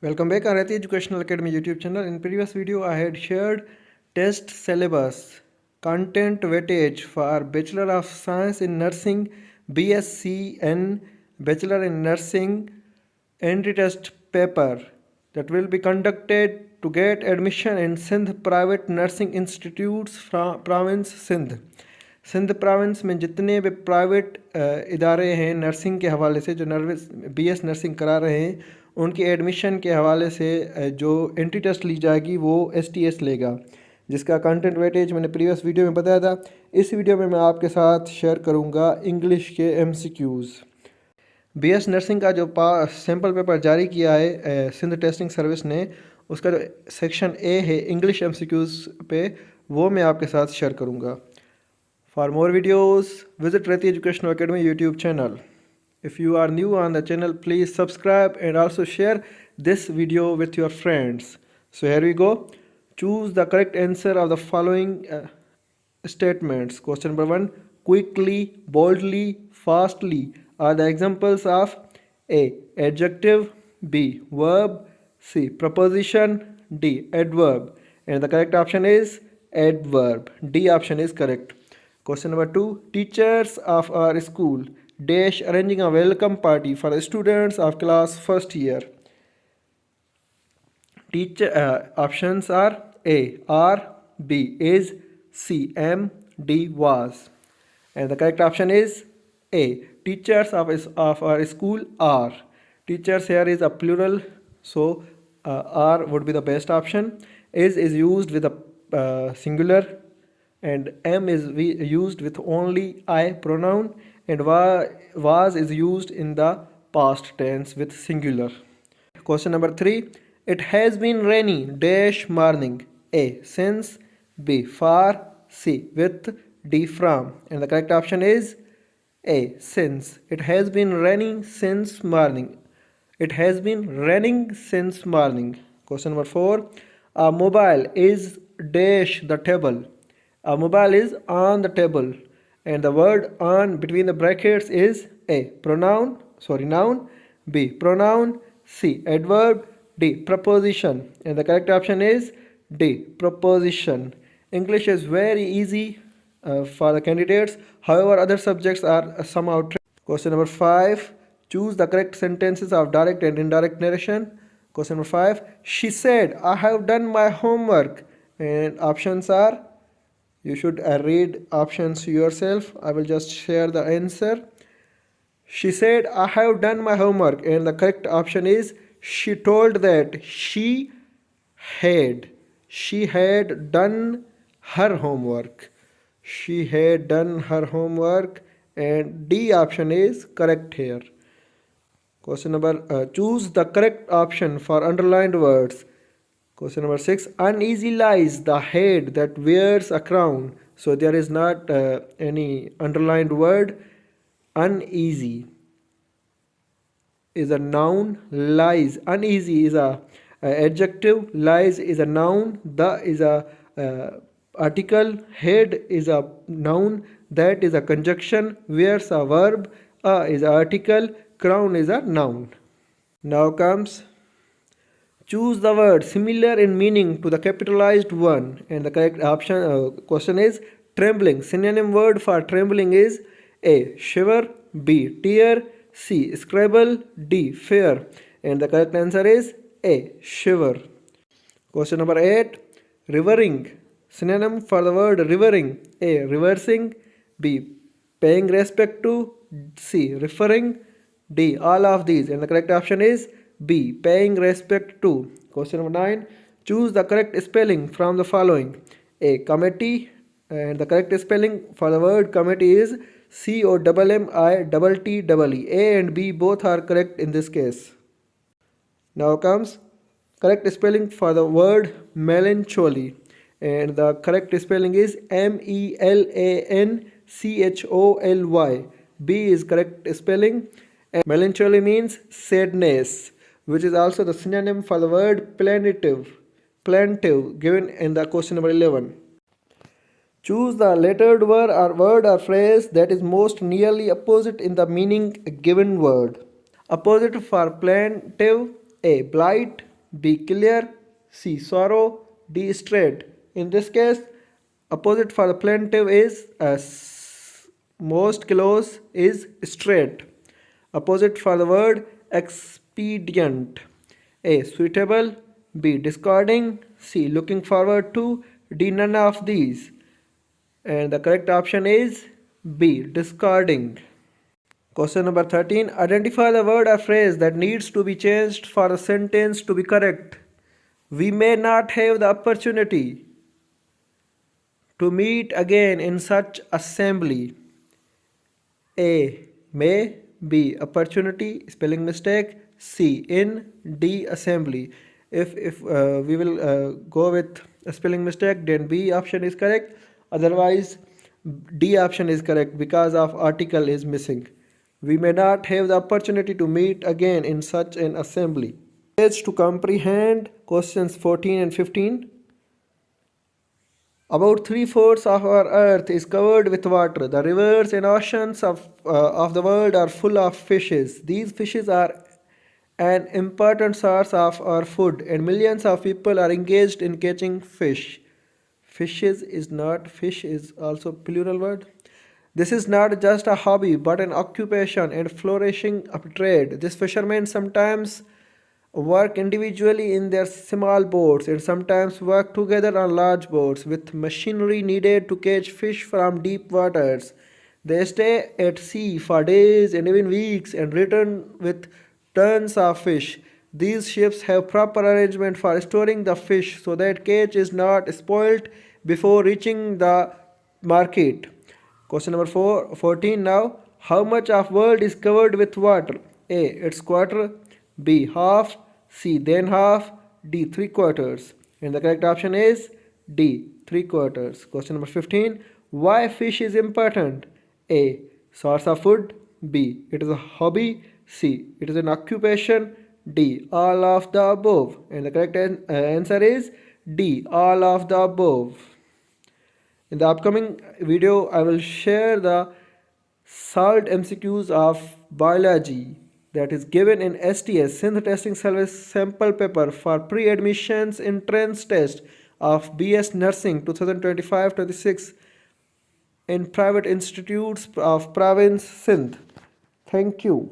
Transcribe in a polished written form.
Welcome back on Reti Educational Academy YouTube channel. In previous video, I had shared test syllabus, content weightage for Bachelor of Science in Nursing, BSc and Bachelor in Nursing entry test paper that will be conducted to get admission in Sindh Private Nursing Institutes from province Sindh. Sindh province में जितने भी private इदारे हैं nursing के हवाले से जो BS nursing करा रहे हैं उनकी एडमिशन के हवाले से जो एंट्री टेस्ट ली जाएगी वो STS लेगा, जिसका कंटेंट वेटेज मैंने प्रीवियस वीडियो में बताया था। इस वीडियो में मैं आपके साथ शेयर करूंगा इंग्लिश के MCQs। बीएस नर्सिंग का जो सैम्पल पेपर जारी किया है सिंध टेस्टिंग सर्विस ने, उसका जो सेक्शन A है इंग्लिश MCQs पे, वो मैं आपके साथ शेयर करूँगा। For more videos, visit Reti Educational Academy YouTube channel. If you are new on the channel, please subscribe and also share this video with your friends. So here we go. Choose the correct answer of the following statements. Question number 1. Quickly, boldly, fastly are the examples of A. Adjective, B. Verb, C. Preposition, D. Adverb. And the correct option is adverb. D option is correct. Question number 2. Teachers of our school dash arranging a welcome party for the students of class first year. Options are A. Are, B. Is, C. Am, D. Was. And the correct option is A. Teachers of our school are. Teachers here is a plural, so are would be the best option. Is used with a singular, and am is used with only I pronoun, and was is used in the past tense with singular. Question number 3. It has been rainy dash morning. A. Since, B. For, C. With, D. From. And the correct option is A. Since. It has been raining since morning. It has been raining since morning. Question number 4. A mobile is dash the table. A mobile is on the table, and the word on between the brackets is A. Noun, B. Pronoun, C. Adverb, D. Preposition. And the correct option is D. Preposition. English is very easy for the candidates. However, other subjects are somehow tricky. Question number 5. Choose the correct sentences of direct and indirect narration. Question number 5. She said, I have done my homework. And options are, you should read options yourself. I will just share the answer. She said, I have done my homework. And the correct option is, she told that she had done her homework. She had done her homework. And D option is correct here. Question number, choose the correct option for underlined words. Question number 6. Uneasy lies the head that wears a crown. So there is not any underlined word. Uneasy is a noun. Lies. Uneasy is a adjective. Lies is a noun. The is a article. Head is a noun. That is a conjunction. Wears a verb. A is a article. Crown is a noun. Now comes, choose the word similar in meaning to the capitalized one, and the correct option question is trembling. Synonym word for trembling is A. Shiver, B. Tear, C. Scribble, D. Fear. And the correct answer is A. Shiver. Question number 8. Revering. Synonym for the word revering. A. Reversing, B. Paying respect to, C. Referring, D. All of these. And the correct option is B. Paying respect to. Question number 9. Choose the correct spelling from the following. A. Committee. And the correct spelling for the word committee is COMMITTEE. A and B both are correct in this case. Now comes correct spelling for the word melancholy. And the correct spelling is MELANCHOLY. B is correct spelling. And melancholy means sadness, which is also the synonym for the word plaintive, given in the question number 11. Choose the lettered word or phrase that is most nearly opposite in the meaning given word. Opposite for plaintive, A. Blight, B. Clear, C. Sorrow, D. Straight. In this case, opposite for the plaintive is most close is straight. Opposite for the word expedient. A. Suitable, B. Discarding, C. Looking forward to, D. None of these. And the correct option is B. Discarding. Question number 13. Identify the word or phrase that needs to be changed for the sentence to be correct. We may not have the opportunity to meet again in such assembly. A. May, B. Opportunity, spelling mistake, C. In, D. Assembly. If we will go with a spelling mistake, then B option is correct. Otherwise, D option is correct because of article is missing. We may not have the opportunity to meet again in such an assembly. Page to comprehend questions 14 and 15. About 3/4 of our earth is covered with water. The rivers and oceans of the world are full of fishes. These fishes are an important source of our food, and millions of people are engaged in catching fish. Fishes is not, fish is also plural word. This is not just a hobby but an occupation and flourishing of trade. These fishermen sometimes work individually in their small boats and sometimes work together on large boats with machinery needed to catch fish from deep waters. They stay at sea for days and even weeks and return with tons of fish. These ships have proper arrangement for storing the fish so that catch is not spoilt before reaching the market. Question number 14 now. How much of world is covered with water? A. It's quarter, B. Half, C. Then half, D. 3/4. And the correct option is D. 3/4. Question number 15. Why fish is important? A. Source of food, B. It is a hobby, C. It is an occupation, D. All of the above. And the correct answer is D. All of the above. In the upcoming video, I will share the solved MCQs of biology that is given in STS Sindh Testing Service sample paper for pre-admissions entrance test of BS Nursing 2025-26 in private institutes of province Sindh. Thank you.